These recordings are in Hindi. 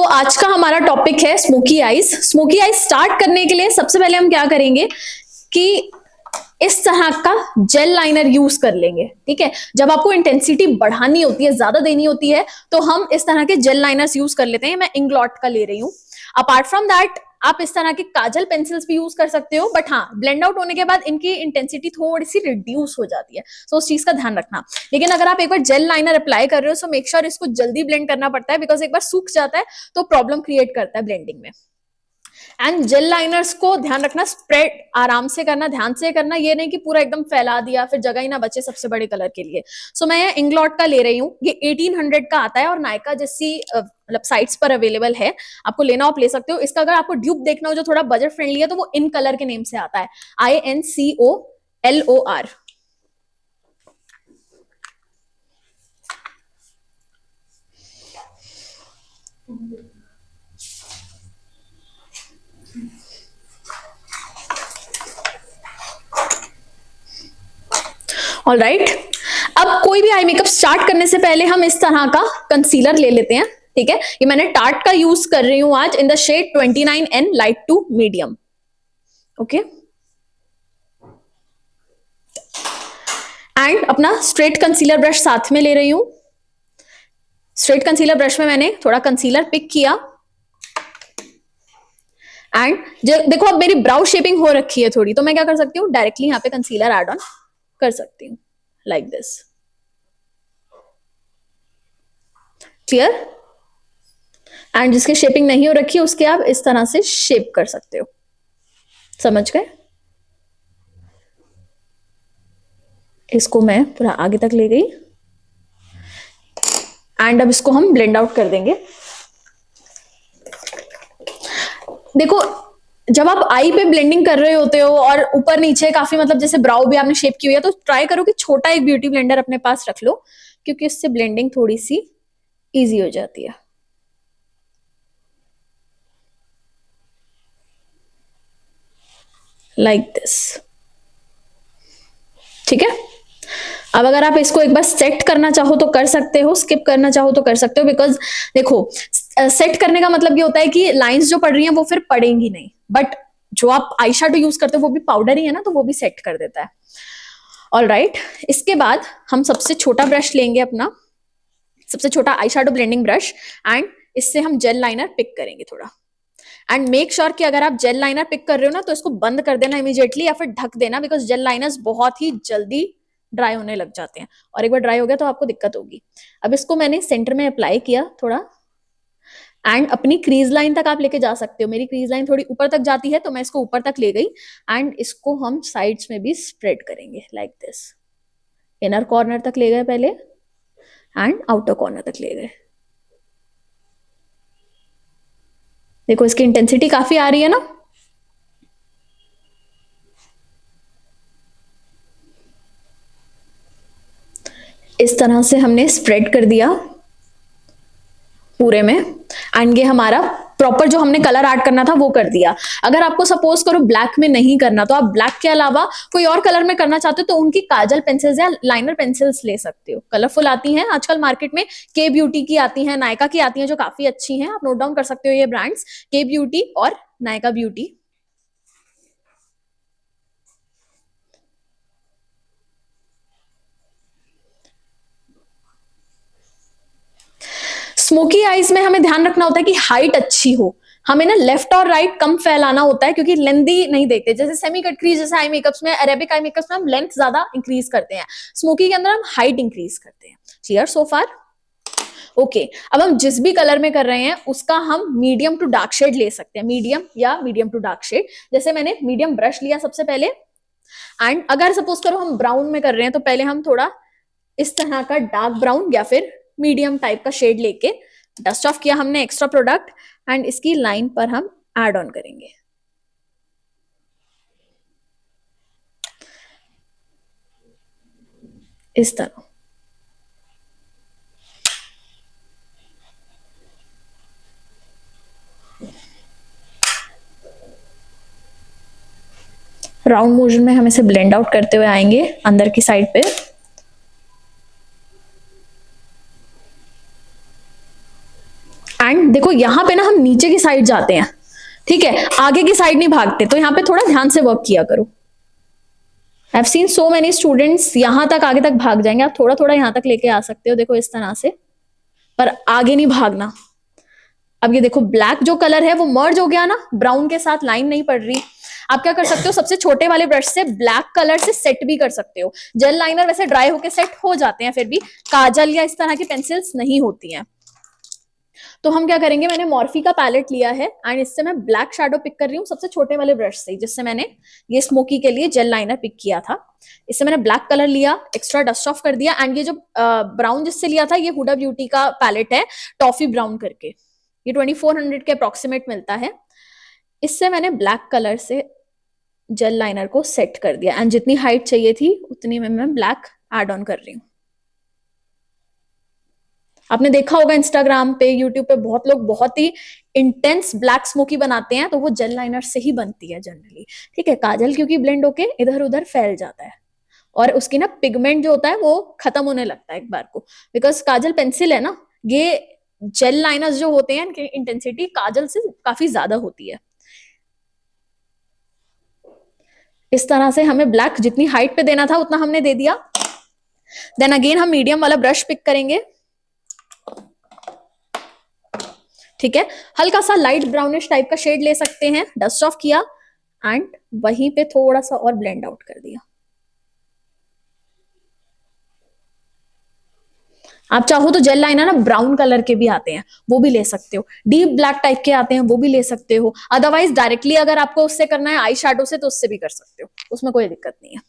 आज का हमारा टॉपिक है smoky eyes. Smoky eyes start करने के लिए सबसे पहले हम क्या करेंगे कि इस तरह का जेल लाइनर यूज कर लेंगे। ठीक है, जब आपको इंटेंसिटी बढ़ानी होती है, ज्यादा देनी होती है, तो हम इस तरह के जेल लाइनर्स यूज कर लेते हैं। मैं इंग्लॉट का ले रही हूं। अपार्ट फ्रॉम दैट आप इस तरह के काजल पेंसिल्स भी यूज कर सकते हो, बट हाँ, ब्लेंड आउट होने के बाद इनकी इंटेंसिटी थोड़ी सी रिड्यूस हो जाती है, तो उस चीज का ध्यान रखना। लेकिन अगर आप एक बार जेल लाइनर अप्लाई कर रहे हो, सो मेक श्योर इसको जल्दी ब्लेंड करना पड़ता है, बिकॉज एक बार सूख जाता है तो प्रॉब्लम क्रिएट करता है ब्लेंडिंग में। एंड जेल लाइनर्स को ध्यान रखना, स्प्रेड आराम से करना, ध्यान से करना, ये नहीं कि पूरा एकदम फैला दिया फिर जगह ही ना बचे सबसे बड़े कलर के लिए। सो मैं इंग्लॉट का ले रही हूँ। ये 1800 का आता है और नायका जैसी मतलब साइट्स पर अवेलेबल है। आपको लेना आप ले सकते हो। इसका अगर आपको ड्यूप देखना हो जो थोड़ा बजट फ्रेंडली है, तो वो इन कलर के नेम से आता है, INCOLOR। ऑल राइट, अब कोई भी आई मेकअप स्टार्ट करने से पहले हम इस तरह का कंसीलर ले लेते हैं। ठीक है, ये मैंने टार्ट का यूज कर रही हूं आज in the shade 29N light to medium. Okay, and अपना स्ट्रेट कंसीलर ब्रश साथ में ले रही हूं। स्ट्रेट कंसीलर ब्रश में मैंने थोड़ा कंसीलर पिक किया एंड देखो अब मेरी ब्राउ शेपिंग हो रखी है थोड़ी, तो मैं क्या कर सकती हूँ, डायरेक्टली यहाँ पे कंसीलर एड ऑन कर सकती हूँ, लाइक दिस। क्लियर? एंड जिसकी शेपिंग नहीं हो रखी उसके आप इस तरह से शेप कर सकते हो। समझ गए? इसको मैं पूरा आगे तक ले गई एंड अब इसको हम ब्लेंड आउट कर देंगे। देखो, जब आप आई पे ब्लेंडिंग कर रहे होते हो और ऊपर नीचे काफी मतलब जैसे ब्राउ भी आपने शेप की हुई है, तो ट्राई करो कि छोटा एक ब्यूटी ब्लेंडर अपने पास रख लो, क्योंकि उससे ब्लेंडिंग थोड़ी सी इजी हो जाती है। Like this. ठीक है, अब अगर आप इसको एक बार सेट करना चाहो तो कर सकते हो, स्किप करना चाहो तो कर सकते हो, बिकॉज देखो सेट करने का मतलब ये होता है कि लाइंस जो पड़ रही हैं वो फिर पड़ेंगी नहीं, बट जो आप आई शेडो यूज करते हो वो भी पाउडर ही है ना, तो वो भी सेट कर देता है। ऑल राइट, इसके बाद हम सबसे छोटा ब्रश लेंगे, अपना सबसे छोटा eye shadow blending brush, and इससे हम जेल लाइनर पिक करेंगे थोड़ा। एंड मेक श्योर कि अगर आप जेल लाइनर पिक कर रहे हो ना, तो इसको बंद कर देना इमीडिएटली या फिर ढक देना, बिकॉज जेल लाइनर्स बहुत ही जल्दी ड्राई होने लग जाते हैं, और एक बार ड्राई हो गया तो आपको दिक्कत होगी। अब इसको मैंने सेंटर में अप्लाई किया थोड़ा, एंड अपनी क्रीज लाइन तक आप लेके जा सकते हो। मेरी क्रीज लाइन थोड़ी ऊपर तक जाती है, तो मैं इसको ऊपर तक ले गई, एंड इसको हम साइड्स में भी स्प्रेड करेंगे लाइक दिस। इनर कॉर्नर तक ले गए पहले एंड आउटर कॉर्नर तक ले गए। देखो इसकी इंटेंसिटी काफी आ रही है ना। इस तरह से हमने स्प्रेड कर दिया पूरे में, एंड ये हमारा प्रॉपर जो हमने कलर ऐड करना था वो कर दिया। अगर आपको सपोज करो ब्लैक में नहीं करना, तो आप ब्लैक के अलावा कोई और कलर में करना चाहते हो तो उनकी काजल पेंसिल्स या लाइनर पेंसिल्स ले सकते हो। कलरफुल आती हैं आजकल मार्केट में, के ब्यूटी की आती हैं, नायका की आती हैं जो काफी अच्छी हैं, आप नोट डाउन कर सकते हो ये ब्रांड्स, के ब्यूटी और नायका ब्यूटी। स्मोकी आईज में हमें ध्यान रखना होता है कि हाइट अच्छी हो, हमें ना लेफ्ट और राइट कम फैलाना होता है, क्योंकि लेंथी नहीं देखते। जैसे सेमी कट क्रीज जैसे आई मेकअप्स में, अरेबिक आई मेकअप्स में हम लेंथ ज्यादा इंक्रीज करते हैं, स्मोकी के अंदर हम हाइट इंक्रीज करते हैं। क्लियर सो फार? ओके, अब हम जिस भी कलर में कर रहे हैं उसका हम मीडियम टू डार्क शेड ले सकते हैं, मीडियम या मीडियम टू डार्क शेड। जैसे मैंने मीडियम ब्रश लिया सबसे पहले, एंड अगर सपोज करो हम ब्राउन में कर रहे हैं, तो पहले हम थोड़ा इस तरह का डार्क ब्राउन या फिर मीडियम टाइप का शेड लेके डस्ट ऑफ किया हमने एक्स्ट्रा प्रोडक्ट, एंड इसकी लाइन पर हम ऐड ऑन करेंगे। इस तरह राउंड मोशन में हम इसे ब्लेंड आउट करते हुए आएंगे अंदर की साइड पे। एंड देखो यहां पे ना हम नीचे की साइड जाते हैं, ठीक है, आगे की साइड नहीं भागते, तो यहां पे थोड़ा ध्यान से वर्क किया करो। I have seen so many students यहां तक आगे तक भाग जाएंगे, आप थोड़ा थोड़ा यहां तक लेके आ सकते हो, देखो इस तरह से, पर आगे नहीं भागना। अब ये देखो ब्लैक जो कलर है वो मर्ज हो गया ना, ब्राउन के साथ लाइन नहीं पड़ रही। आप क्या कर सकते हो, सबसे छोटे वाले ब्रश से ब्लैक कलर से सेट भी कर सकते हो। जेल लाइनर वैसे ड्राई होके सेट हो जाते हैं, फिर भी काजल या इस तरह की पेंसिल्स नहीं होती हैं। तो हम क्या करेंगे, मैंने मॉर्फी का पैलेट लिया है एंड इससे मैं ब्लैक शैडो पिक कर रही हूँ सबसे छोटे वाले ब्रश से, जिससे मैंने ये स्मोकी के लिए जेल लाइनर पिक किया था। इससे मैंने ब्लैक कलर लिया, एक्स्ट्रा डस्ट ऑफ कर दिया, एंड ये जो ब्राउन जिससे लिया था, ये हुडा ब्यूटी का पैलेट है, टॉफी ब्राउन करके, ये 2400 के अप्रोक्सीमेट मिलता है। इससे मैंने ब्लैक कलर से जेल लाइनर को सेट कर दिया एंड जितनी हाइट चाहिए थी उतनी में मैं ब्लैक एड ऑन कर रही हूँ। आपने देखा होगा इंस्टाग्राम पे, यूट्यूब पे बहुत लोग बहुत ही इंटेंस ब्लैक स्मोकी बनाते हैं, तो वो जेल लाइनर से ही बनती है जनरली, ठीक है। काजल क्योंकि ब्लेंड होके इधर उधर फैल जाता है और उसकी ना पिगमेंट जो होता है वो खत्म होने लगता है एक बार को, बिकॉज काजल पेंसिल है ना, ये जेल लाइनर्स जो होते हैं इनकी इंटेंसिटी काजल से काफी ज्यादा होती है। इस तरह से हमें ब्लैक जितनी हाइट पे देना था उतना हमने दे दिया। देन अगेन हम मीडियम वाला ब्रश पिक करेंगे, ठीक है, हल्का सा लाइट ब्राउनिश टाइप का शेड ले सकते हैं, डस्ट ऑफ किया एंड वहीं पे थोड़ा सा और ब्लेंड आउट कर दिया। आप चाहो तो जेल लाइनर ना ब्राउन कलर के भी आते हैं, वो भी ले सकते हो, डीप ब्लैक टाइप के आते हैं वो भी ले सकते हो, अदरवाइज डायरेक्टली अगर आपको उससे करना है आई शैडो से तो उससे भी कर सकते हो, उसमें कोई दिक्कत नहीं है।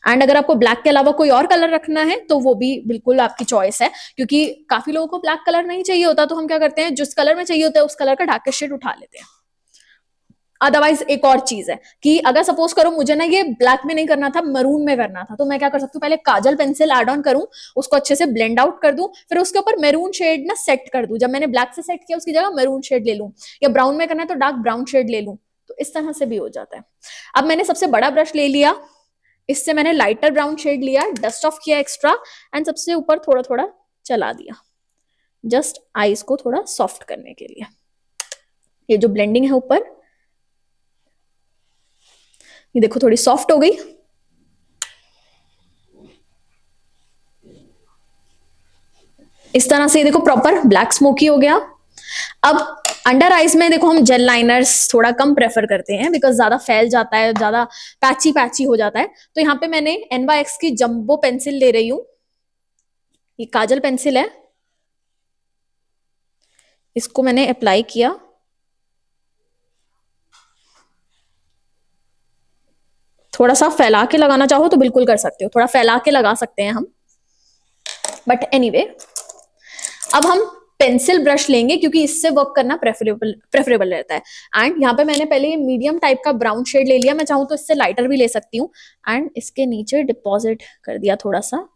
एंड अगर आपको ब्लैक के अलावा कोई और कलर रखना है तो वो भी बिल्कुल आपकी चॉइस है, क्योंकि काफी लोगों को ब्लैक कलर नहीं चाहिए होता, तो हम क्या करते हैं, जिस कलर में चाहिए होता है उस कलर का डार्क शेड उठा लेते हैं। अदरवाइज एक और चीज है कि अगर सपोज करो मुझे ना ये ब्लैक में नहीं करना था, मरून में करना था, तो मैं क्या कर सकती हूँ, पहले काजल पेंसिल एड ऑन करूं, उसको अच्छे से ब्लेंड आउट कर दूं, फिर उसके ऊपर मैरून शेड ना सेट कर दूं। जब मैंने ब्लैक से सेट किया उसकी जगह मैरून शेड ले लूं, या ब्राउन में करना है तो डार्क ब्राउन शेड ले लूं, तो इस तरह से भी हो जाता है। अब मैंने सबसे बड़ा ब्रश ले लिया, इससे मैंने लाइटर ब्राउन शेड लिया, डस्ट ऑफ किया एक्स्ट्रा एंड सबसे ऊपर थोड़ा थोड़ा चला दिया, जस्ट आईज को थोड़ा सॉफ्ट करने के लिए। ये जो ब्लेंडिंग है ऊपर, ये देखो थोड़ी सॉफ्ट हो गई। इस तरह से ये देखो प्रॉपर ब्लैक स्मोकी हो गया। अब अंडर आईज में देखो हम जेल लाइनर्स थोड़ा कम प्रेफर करते हैं, बिकॉज ज्यादा फैल जाता है, ज्यादा पैची पैची हो जाता है, तो यहाँ पे मैंने NYX की जंबो पेंसिल ले रही हूं, ये काजल पेंसिल है, इसको मैंने अप्लाई किया, थोड़ा सा फैला के लगाना चाहो तो बिल्कुल कर सकते हो, थोड़ा फैला के लगा सकते हैं हम, बट एनीवे अब हम पेंसिल ब्रश लेंगे क्योंकि इससे वर्क करना प्रेफरेबल रहता है। एंड यहाँ पे मैंने पहले मीडियम टाइप का ब्राउन शेड ले लिया, मैं चाहूँ तो इससे लाइटर भी ले सकती हूँ, एंड इसके नीचे डिपॉजिट कर दिया थोड़ा सा।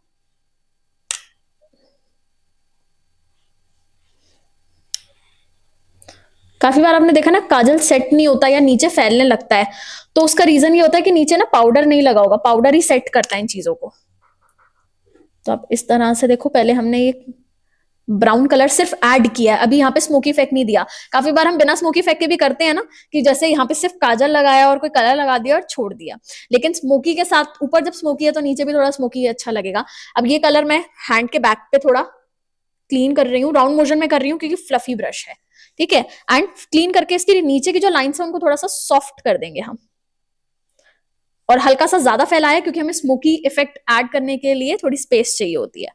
काफी बार आपने देखा ना काजल सेट नहीं होता या नीचे फैलने लगता है, तो उसका रीजन ये होता है कि नीचे ना पाउडर नहीं लगा होगा, पाउडर ही सेट करता है इन चीजों को। तो आप इस तरह से देखो, पहले हमने ये ब्राउन कलर सिर्फ ऐड किया है, अभी यहाँ पे स्मोकी इफेक्ट नहीं दिया। काफी बार हम बिना स्मोकी इफेक्ट के भी करते हैं ना, कि जैसे यहाँ पे सिर्फ काजल लगाया और कोई कलर लगा दिया और छोड़ दिया, लेकिन स्मोकी के साथ ऊपर जब स्मोकी है तो नीचे भी थोड़ा स्मोकी अच्छा लगेगा। अब ये कलर मैं हैंड के बैक पे थोड़ा क्लीन कर रही हूँ, राउंड मोशन में कर रही हूँ क्योंकि फ्लफी ब्रश है, ठीक है। एंड क्लीन करके इसके नीचे की जो लाइन्स है उनको थोड़ा सा सॉफ्ट कर देंगे हम, और हल्का सा ज्यादा फैलाया क्योंकि हमें स्मोकी इफेक्ट ऐड करने के लिए थोड़ी स्पेस चाहिए होती है।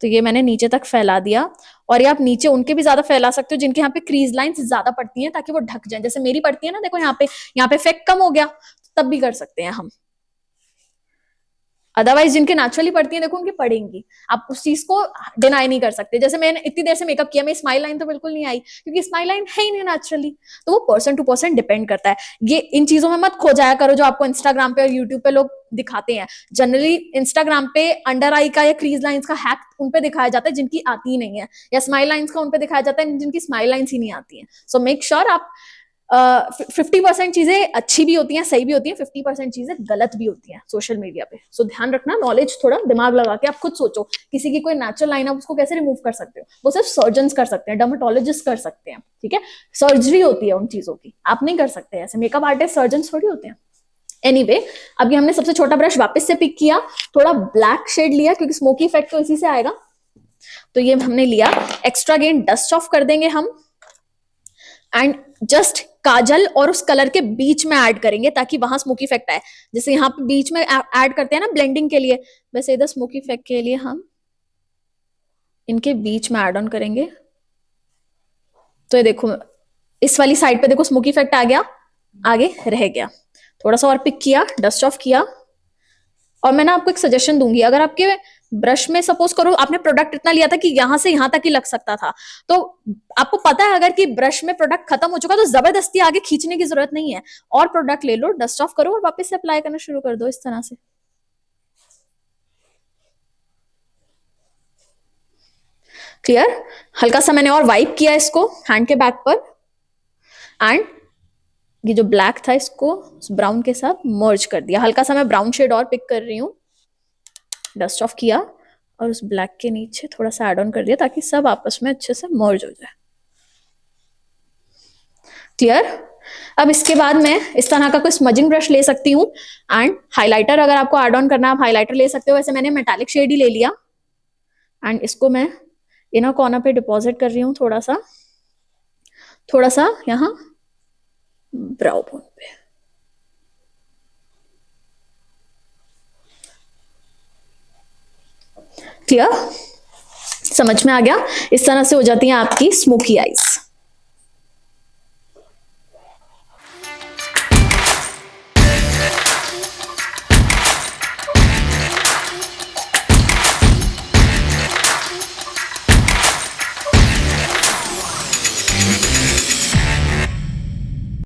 तो ये मैंने नीचे तक फैला दिया, और ये आप नीचे उनके भी ज्यादा फैला सकते हो जिनके यहाँ पे क्रीज लाइंस ज्यादा पड़ती हैं, ताकि वो ढक जाए, जैसे मेरी पड़ती है ना, देखो यहाँ पे इफेक्ट कम हो गया, तब भी कर सकते हैं हम। अदरवाइज जिनके नेचुरली पड़ती है देखो उनकी पड़ेंगी, आप उस चीज को डिनाई नहीं कर सकते। जैसे मैंने इतनी देर से मेकअप किया, मेरी स्माइल लाइन तो बिल्कुल नहीं आई क्योंकि स्माइल लाइन है ही नहीं नेचुरली, तो वो पर्सन टू पर्सन डिपेंड करता है। ये इन चीजों में मत खो जाया करो जो आपको इंस्टाग्राम पे और यूट्यूब पे लोग दिखाते हैं। जनरली इंस्टाग्राम पे अंडर आई का या क्रीज लाइंस का हैक उन पे दिखाया जाता है जिनकी आती ही नहीं है, या स्माइल लाइंस का उन पे दिखाया जाता है जिनकी स्माइल लाइंस ही नहीं आती है। सो मेक श्योर आप 50% चीजें अच्छी भी होती हैं, सही भी होती हैं, 50% चीजें गलत भी होती हैं सोशल मीडिया पे। सो ध्यान रखना, नॉलेज थोड़ा दिमाग लगा के आप खुद सोचो, किसी की कोई नेचुरल लाइन आप उसको कैसे रिमूव कर सकते हो, वो सिर्फ सर्जन्स कर सकते हैं, डर्मेटोलॉजिस्ट कर सकते हैं, ठीक है, सर्जरी होती है उन चीजों की, आप नहीं कर सकते ऐसे, मेकअप आर्टिस्ट सर्जन थोड़ी होते हैं। एनीवे अभी हमने सबसे छोटा ब्रश वापस से पिक किया, थोड़ा ब्लैक शेड लिया क्योंकि स्मोकी इफेक्ट तो इसी से आएगा, तो ये हमने लिया। एक्स्ट्रा गेन डस्ट ऑफ कर देंगे हम, एंड जस्ट काजल और उस कलर के बीच में ऐड करेंगे ताकि वहां स्मोकी इफेक्ट आए। जैसे यहाँ पे बीच में ऐड करते हैं ना ब्लेंडिंग के लिए, वैसे इधर स्मोकी इफेक्ट के लिए हम इनके बीच में ऐड ऑन करेंगे। तो ये देखो इस वाली साइड पे देखो स्मोकी इफेक्ट आ गया, आगे रह गया। थोड़ा सा और पिक किया, डस्ट ऑफ किया, और मैं ना आपको एक सजेशन दूंगी, अगर आपके ब्रश में सपोज करो आपने प्रोडक्ट इतना लिया था कि यहां से यहां तक ही लग सकता था, तो आपको पता है अगर कि ब्रश में प्रोडक्ट खत्म हो चुका तो जबरदस्ती आगे खींचने की जरूरत नहीं है, और प्रोडक्ट ले लो, डस्ट ऑफ करो और वापस से अप्लाई करना शुरू कर दो इस तरह से। क्लियर? हल्का सा मैंने और वाइप किया इसको हैंड के बैक पर, एंड ये जो ब्लैक था इसको ब्राउन के साथ मर्ज कर दिया। हल्का सा मैं ब्राउन शेड और पिक कर रही हूँ, डस्ट ऑफ किया और उस ब्लैक के नीचे थोड़ा सा ऐड ऑन कर दिया ताकि सब आपस में अच्छे से मर्ज हो जाए। क्लियर? अब इसके बाद मैं इस तरह का कोई स्मजिंग ब्रश ले सकती हूँ, एंड हाइलाइटर अगर आपको ऐड ऑन करना है आप हाइलाइटर ले सकते हो। वैसे मैंने मेटालिक शेड ही ले लिया, एंड इसको मैं इनर कॉर्नर पे डिपॉजिट कर रही हूँ, थोड़ा सा यहाँ ब्राउ बोन पे। क्लियर? समझ में आ गया? इस तरह से हो जाती है आपकी स्मोकी आईज।